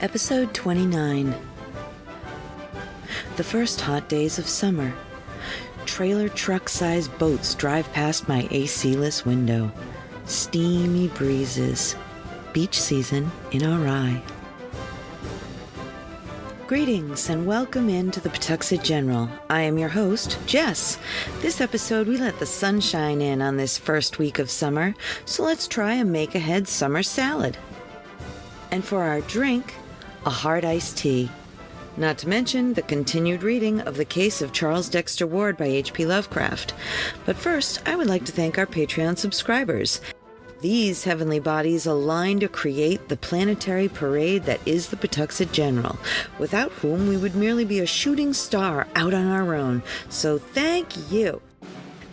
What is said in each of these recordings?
Episode 29. The first hot days of summer. Trailer truck-sized boats drive past my AC-less window. Steamy breezes. Beach season in our eye. Greetings and welcome into the Pawtuxet General. I am your host, Jess. This episode we let the sun shine in on this first week of summer, so let's try a make-ahead summer salad. And for our drink, a hard iced tea. Not to mention the continued reading of The Case of Charles Dexter Ward by H.P. Lovecraft. But first, I would like to thank our Patreon subscribers. These heavenly bodies align to create the planetary parade that is the Pawtuxet General, without whom we would merely be a shooting star out on our own. So thank you.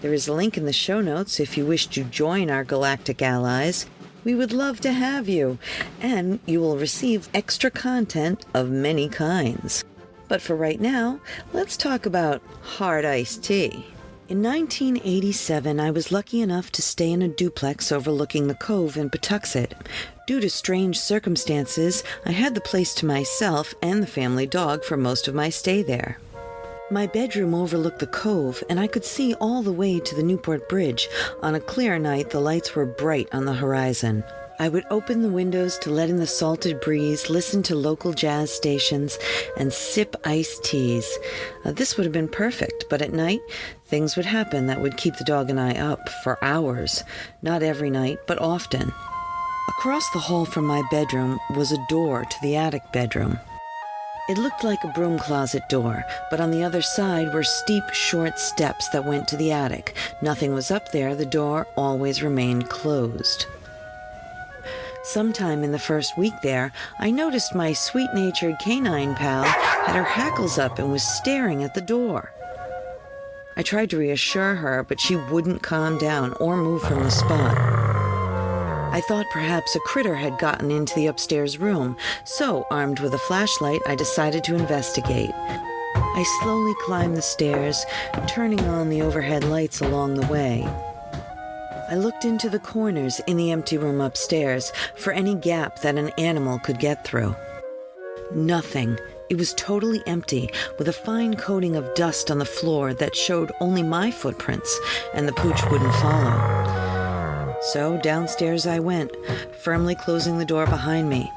There is a link in the show notes if you wish to join our galactic allies. We would love to have you, and you will receive extra content of many kinds. But for right now, let's talk about hard iced tea. In 1987, I was lucky enough to stay in a duplex overlooking the Cove in Pawtuxet. Due to strange circumstances, I had the place to myself and the family dog for most of my stay there. My bedroom overlooked the Cove, and I could see all the way to the Newport Bridge. On a clear night, the lights were bright on the horizon. I would open the windows to let in the salted breeze, listen to local jazz stations, and sip iced teas. This would have been perfect, but at night, things would happen that would keep the dog and I up for hours. Not every night, but often. Across the hall from my bedroom was a door to the attic bedroom. It looked like a broom closet door, but on the other side were steep, short steps that went to the attic. Nothing was up there. The door always remained closed. Sometime in the first week there, I noticed my sweet-natured canine pal had her hackles up and was staring at the door. I tried to reassure her, but she wouldn't calm down or move from the spot. I thought perhaps a critter had gotten into the upstairs room, so, armed with a flashlight, I decided to investigate. I slowly climbed the stairs, turning on the overhead lights along the way. I looked into the corners in the empty room upstairs for any gap that an animal could get through. Nothing. It was totally empty, with a fine coating of dust on the floor that showed only my footprints, and the pooch wouldn't follow. So downstairs I went, firmly closing the door behind me.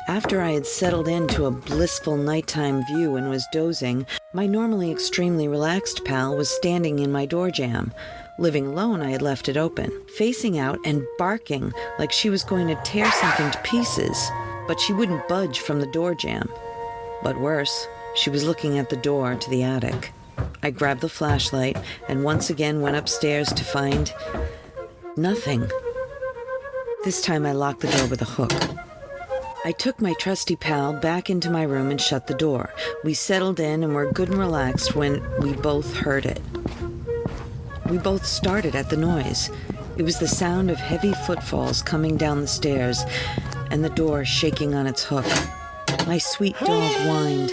After I had settled into a blissful nighttime view and was dozing, my normally extremely relaxed pal was standing in my door jamb. Living alone, I had left it open, facing out and barking like she was going to tear something to pieces, but she wouldn't budge from the door jamb. But worse, she was looking at the door to the attic. I grabbed the flashlight and once again went upstairs to find nothing. This time I locked the door with a hook. I took my trusty pal back into my room and shut the door. We settled in and were good and relaxed when we both heard it. We both started at the noise. It was the sound of heavy footfalls coming down the stairs and the door shaking on its hook. My sweet dog whined.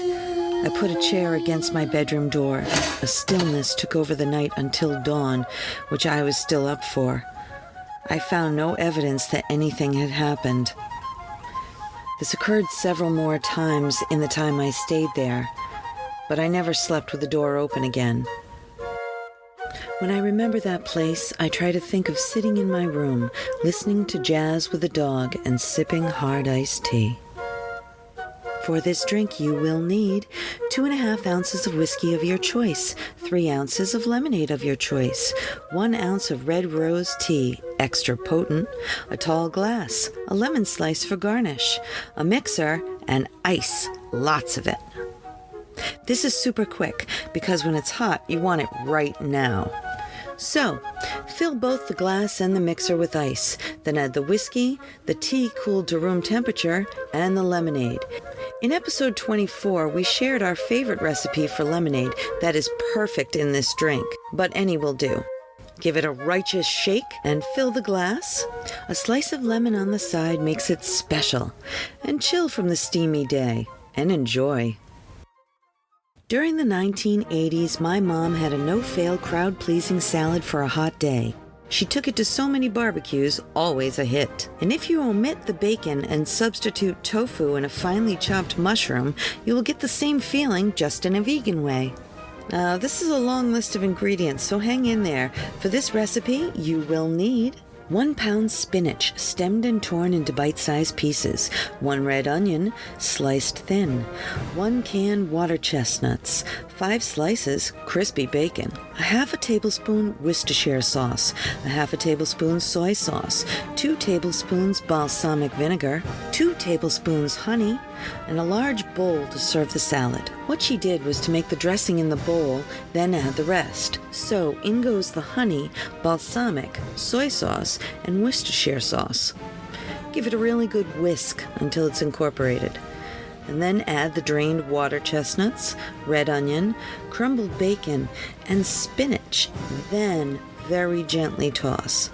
I put a chair against my bedroom door. A stillness took over the night until dawn, which I was still up for. I found no evidence that anything had happened. This occurred several more times in the time I stayed there, but I never slept with the door open again. When I remember that place, I try to think of sitting in my room, listening to jazz with a dog and sipping hard iced tea. For this drink, you will need 2.5 ounces of whiskey of your choice, 3 ounces of lemonade of your choice, 1 ounce of red rose tea, extra potent, a tall glass, a lemon slice for garnish, a mixer, and ice, lots of it. This is super quick because when it's hot, you want it right now. So, fill both the glass and the mixer with ice, then add the whiskey, the tea cooled to room temperature, and the lemonade. In episode 24, we shared our favorite recipe for lemonade that is perfect in this drink, but any will do. Give it a righteous shake and fill the glass. A slice of lemon on the side makes it special. And chill from the steamy day. And enjoy. During the 1980s, my mom had a no-fail crowd-pleasing salad for a hot day. She took it to so many barbecues, always a hit. And if you omit the bacon and substitute tofu and a finely chopped mushroom, you will get the same feeling, just in a vegan way. Now, this is a long list of ingredients, so hang in there. For this recipe, you will need 1 pound spinach, stemmed and torn into bite-sized pieces, 1 red onion, sliced thin, 1 can water chestnuts, 5 slices crispy bacon, a half a tablespoon Worcestershire sauce, a half a tablespoon soy sauce, 2 tablespoons balsamic vinegar, 2 tablespoons honey, and a large bowl to serve the salad. What she did was to make the dressing in the bowl, then add the rest. So in goes the honey, balsamic, soy sauce, and Worcestershire sauce. Give it a really good whisk until it's incorporated. And then add the drained water chestnuts, red onion, crumbled bacon, and spinach. Then very gently toss.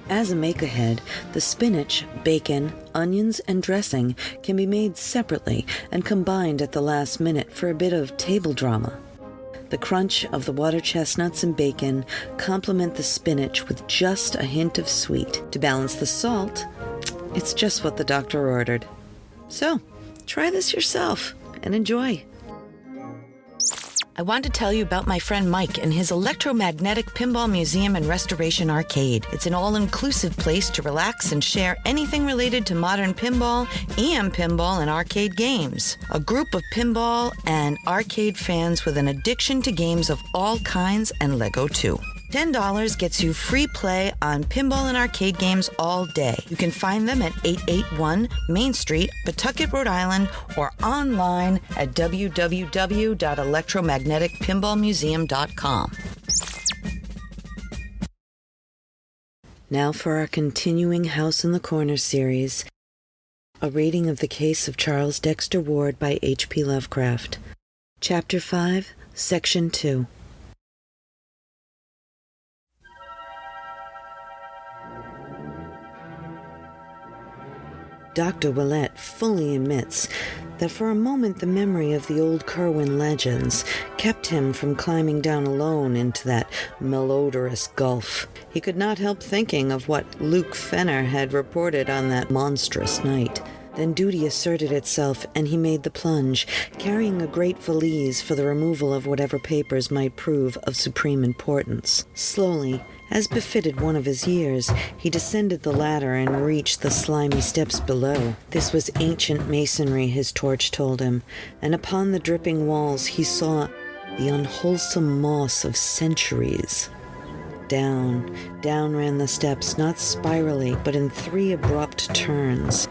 As a make-ahead, the spinach, bacon, onions, and dressing can be made separately and combined at the last minute for a bit of table drama. The crunch of the water chestnuts and bacon complement the spinach with just a hint of sweet. To balance the salt, it's just what the doctor ordered. So, try this yourself and enjoy. I want to tell you about my friend Mike and his electromagnetic pinball museum and restoration arcade. It's an all-inclusive place to relax and share anything related to modern pinball and arcade games. A group of pinball and arcade fans with an addiction to games of all kinds and Lego too. $10 gets you free play on pinball and arcade games all day. You can find them at 881 Main Street, Pawtucket, Rhode Island, or online at www.electromagneticpinballmuseum.com. Now for our continuing House in the Corner series, a reading of the case of Charles Dexter Ward by H.P. Lovecraft. Chapter 5, Section 2. Dr. Willett fully admits that for a moment the memory of the old Kerwin legends kept him from climbing down alone into that malodorous gulf. He could not help thinking of what Luke Fenner had reported on that monstrous night. Then duty asserted itself, and he made the plunge, carrying a great valise for the removal of whatever papers might prove of supreme importance. Slowly, as befitted one of his years, he descended the ladder and reached the slimy steps below. This was ancient masonry, his torch told him, and upon the dripping walls he saw the unwholesome moss of centuries. Down ran the steps, not spirally, but in 3 abrupt turns,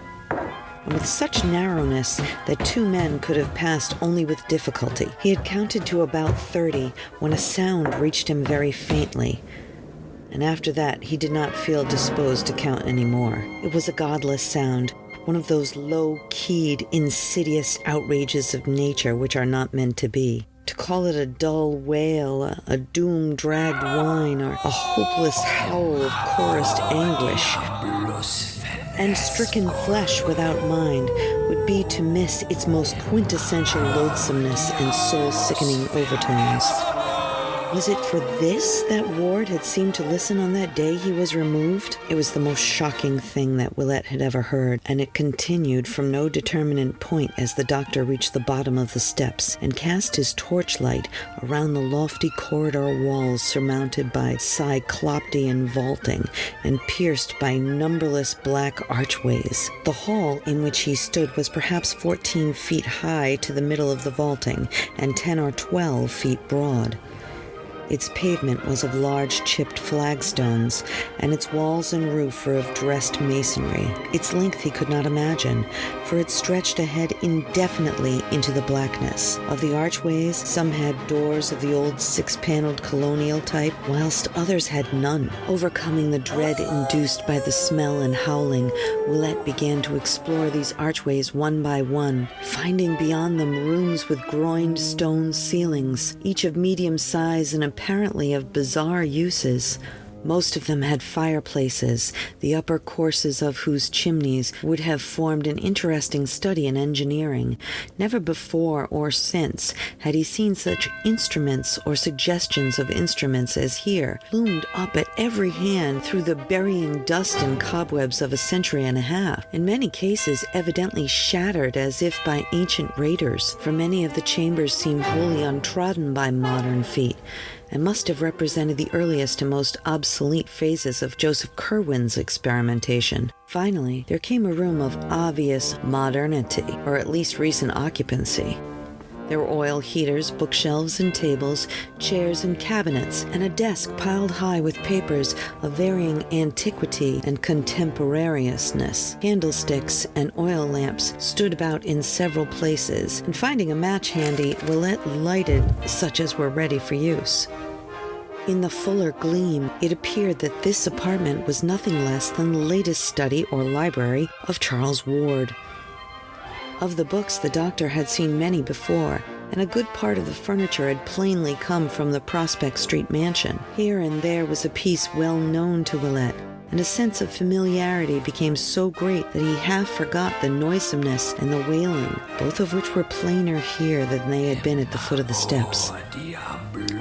and with such narrowness that 2 men could have passed only with difficulty. He had counted to about 30 when a sound reached him very faintly, and after that he did not feel disposed to count any more. It was a godless sound, one of those low-keyed, insidious outrages of nature which are not meant to be. To call it a dull wail, a doom-dragged whine, or a hopeless howl of chorused anguish, and stricken flesh without mind, would be to miss its most quintessential loathsomeness and soul-sickening overtones. Was it for this that Ward had seemed to listen on that day he was removed? It was the most shocking thing that Willett had ever heard, and it continued from no determinate point as the doctor reached the bottom of the steps and cast his torchlight around the lofty corridor walls surmounted by cyclopean vaulting and pierced by numberless black archways. The hall in which he stood was perhaps 14 feet high to the middle of the vaulting and 10 or 12 feet broad. Its pavement was of large chipped flagstones, and its walls and roof were of dressed masonry. Its length he could not imagine, for it stretched ahead indefinitely into the blackness. Of the archways, some had doors of the old 6-paneled colonial type, whilst others had none. Overcoming the dread induced by the smell and howling, Willett began to explore these archways one by one, finding beyond them rooms with groined stone ceilings, each of medium size and apparently of bizarre uses. Most of them had fireplaces, the upper courses of whose chimneys would have formed an interesting study in engineering. Never before or since had he seen such instruments or suggestions of instruments as here loomed up at every hand through the burying dust and cobwebs of a century and a half, in many cases evidently shattered as if by ancient raiders, for many of the chambers seemed wholly untrodden by modern feet, and must have represented the earliest and most obsolete phases of Joseph Curwen's experimentation. Finally, there came a room of obvious modernity, or at least recent occupancy. There were oil heaters, bookshelves and tables, chairs and cabinets, and a desk piled high with papers of varying antiquity and contemporaneousness. Candlesticks and oil lamps stood about in several places, and finding a match handy, Willette lighted such as were ready for use. In the fuller gleam, it appeared that this apartment was nothing less than the latest study or library of Charles Ward. Of the books, the doctor had seen many before, and a good part of the furniture had plainly come from the Prospect Street mansion. Here and there was a piece well known to Willette, and a sense of familiarity became so great that he half forgot the noisomeness and the wailing, both of which were plainer here than they had been at the foot of the steps.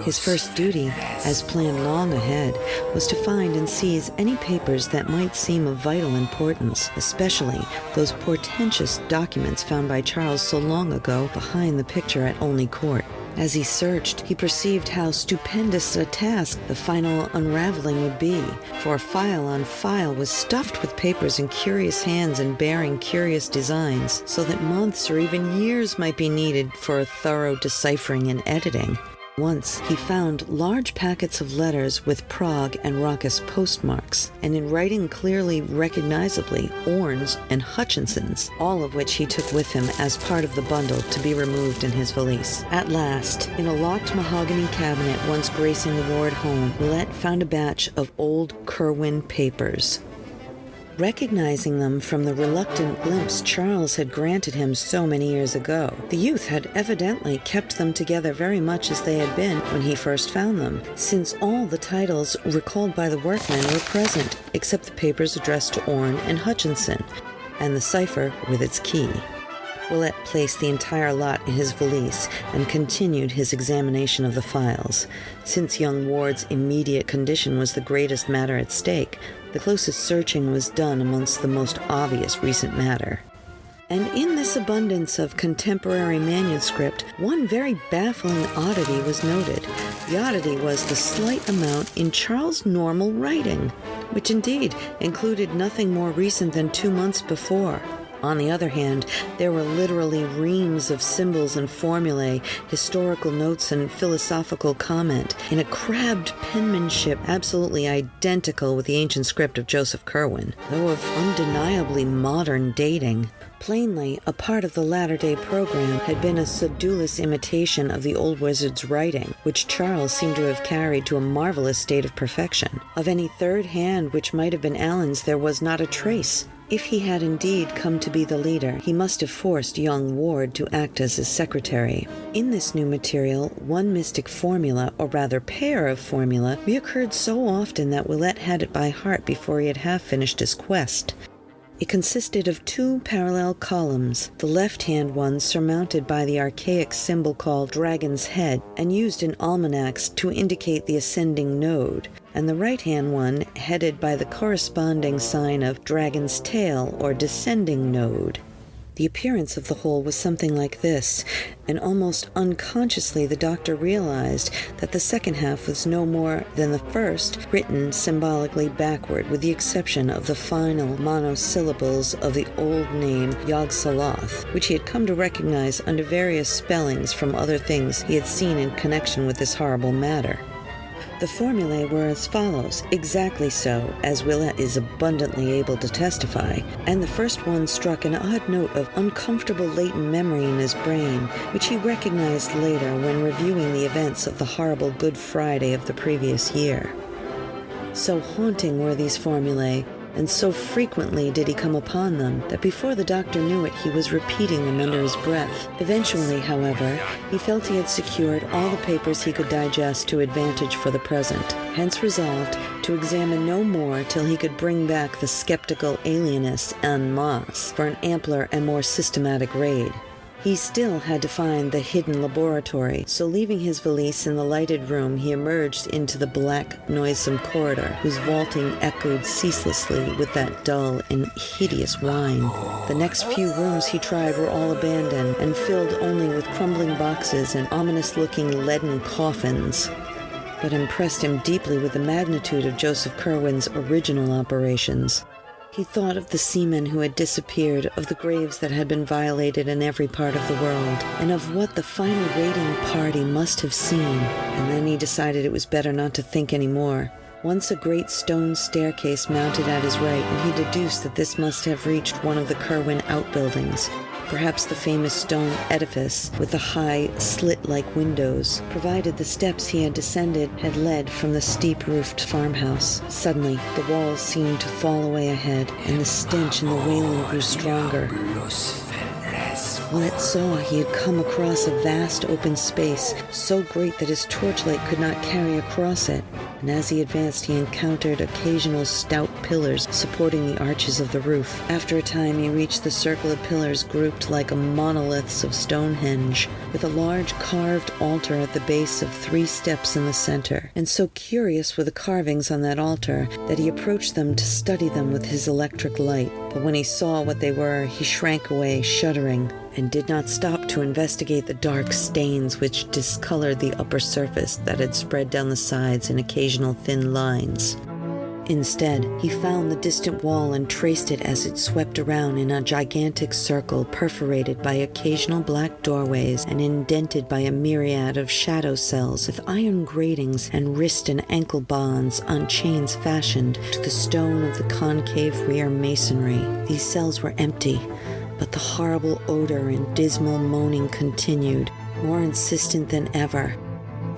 His first duty, as planned long ahead, was to find and seize any papers that might seem of vital importance, especially those portentous documents found by Charles so long ago behind the picture at Olney Court. As he searched, he perceived how stupendous a task the final unraveling would be, for file on file was stuffed with papers in curious hands and bearing curious designs, so that months or even years might be needed for a thorough deciphering and editing. Once he found large packets of letters with Prague and Raucous postmarks, and in writing clearly recognizably Orne's and Hutchinson's, all of which he took with him as part of the bundle to be removed in his valise. At last, in a locked mahogany cabinet once gracing the Ward home, Willette found a batch of old Curwen papers. Recognizing them from the reluctant glimpse Charles had granted him so many years ago, the youth had evidently kept them together very much as they had been when he first found them, since all the titles recalled by the workmen were present, except the papers addressed to Orne and Hutchinson, and the cipher with its key. Willette placed the entire lot in his valise and continued his examination of the files. Since young Ward's immediate condition was the greatest matter at stake, the closest searching was done amongst the most obvious recent matter. And in this abundance of contemporary manuscript, one very baffling oddity was noted. The oddity was the slight amount in Charles' normal writing, which indeed included nothing more recent than 2 months before. On the other hand, there were literally reams of symbols and formulae, historical notes and philosophical comment, in a crabbed penmanship absolutely identical with the ancient script of Joseph Curwen, though of undeniably modern dating. Plainly, a part of the latter-day program had been a sedulous imitation of the old wizard's writing, which Charles seemed to have carried to a marvelous state of perfection. Of any third hand which might have been Allen's there was not a trace. If he had indeed come to be the leader, he must have forced young Ward to act as his secretary. In this new material, one mystic formula, or rather pair of formula, reoccurred so often that Willette had it by heart before he had half finished his quest. It consisted of 2 parallel columns, the left-hand one surmounted by the archaic symbol called Dragon's Head and used in almanacs to indicate the ascending node, and the right-hand one headed by the corresponding sign of Dragon's Tail or descending node. The appearance of the whole was something like this, and almost unconsciously the doctor realized that the second half was no more than the first, written symbolically backward, with the exception of the final monosyllables of the old name Yog-Sothoth, which he had come to recognize under various spellings from other things he had seen in connection with this horrible matter. The formulae were as follows, exactly so, as Willette is abundantly able to testify, and the first one struck an odd note of uncomfortable latent memory in his brain, which he recognized later when reviewing the events of the horrible Good Friday of the previous year. So haunting were these formulae, and so frequently did he come upon them that before the doctor knew it, he was repeating them under his breath. Eventually, however, he felt he had secured all the papers he could digest to advantage for the present, hence resolved to examine no more till he could bring back the skeptical alienists en masse for an ampler and more systematic raid. He still had to find the hidden laboratory, so leaving his valise in the lighted room, he emerged into the black, noisome corridor, whose vaulting echoed ceaselessly with that dull and hideous whine. The next few rooms he tried were all abandoned, and filled only with crumbling boxes and ominous-looking leaden coffins, but impressed him deeply with the magnitude of Joseph Kerwin's original operations. He thought of the seamen who had disappeared, of the graves that had been violated in every part of the world, and of what the final raiding party must have seen, and then he decided it was better not to think any more. Once a great stone staircase mounted at his right, and he deduced that this must have reached one of the Kerwin outbuildings, perhaps the famous stone edifice with the high, slit-like windows, provided the steps he had descended had led from the steep-roofed farmhouse. Suddenly, the walls seemed to fall away ahead, and the stench and the wailing grew stronger. When it saw he had come across a vast open space, so great that his torchlight could not carry across it, and as he advanced he encountered occasional stout pillars supporting the arches of the roof. After a time he reached the circle of pillars grouped like monoliths of Stonehenge, with a large carved altar at the base of 3 steps in the center, and so curious were the carvings on that altar that he approached them to study them with his electric light. But when he saw what they were, he shrank away, shuddering, and did not stop to investigate the dark stains which discolored the upper surface that had spread down the sides in occasional thin lines. Instead, he found the distant wall and traced it as it swept around in a gigantic circle perforated by occasional black doorways and indented by a myriad of shadow cells with iron gratings and wrist and ankle bonds on chains fashioned to the stone of the concave rear masonry. These cells were empty, but the horrible odor and dismal moaning continued, more insistent than ever,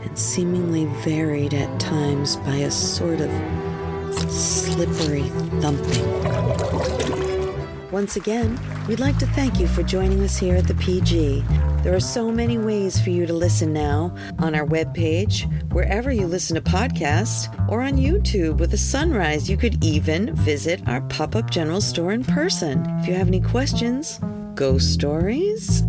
and seemingly varied at times by a sort of slippery thumping. Once again, we'd like to thank you for joining us here at the PG. There are so many ways for you to listen now, on our webpage, wherever you listen to podcasts, or on YouTube with a sunrise. You could even visit our pop-up general store in person. If you have any questions, ghost stories,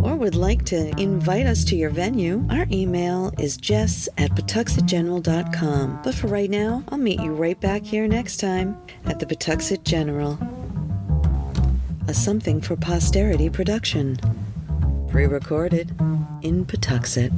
or would like to invite us to your venue, our email is jess@pawtuxetgeneral.com. But for right now, I'll meet you right back here next time at the Pawtuxet General, a Something for Posterity production, pre-recorded in Pawtuxet.